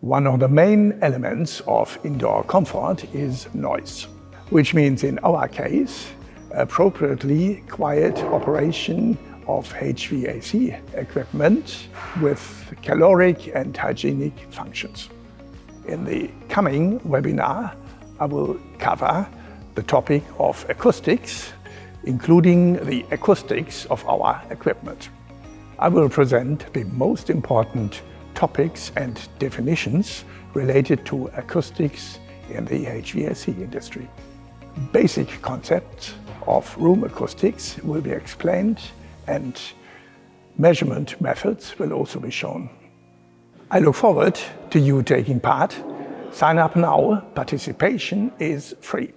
One of the main elements of indoor comfort is noise, which means in our case, appropriately quiet operation of HVAC equipment with caloric and hygienic functions. In the coming webinar, I will cover the topic of acoustics, including the acoustics of our equipment. I will present the most important topics and definitions related to acoustics in the HVAC industry. Basic concepts of room acoustics will be explained and measurement methods will also be shown. I look forward to you taking part. Sign up now. Participation is free.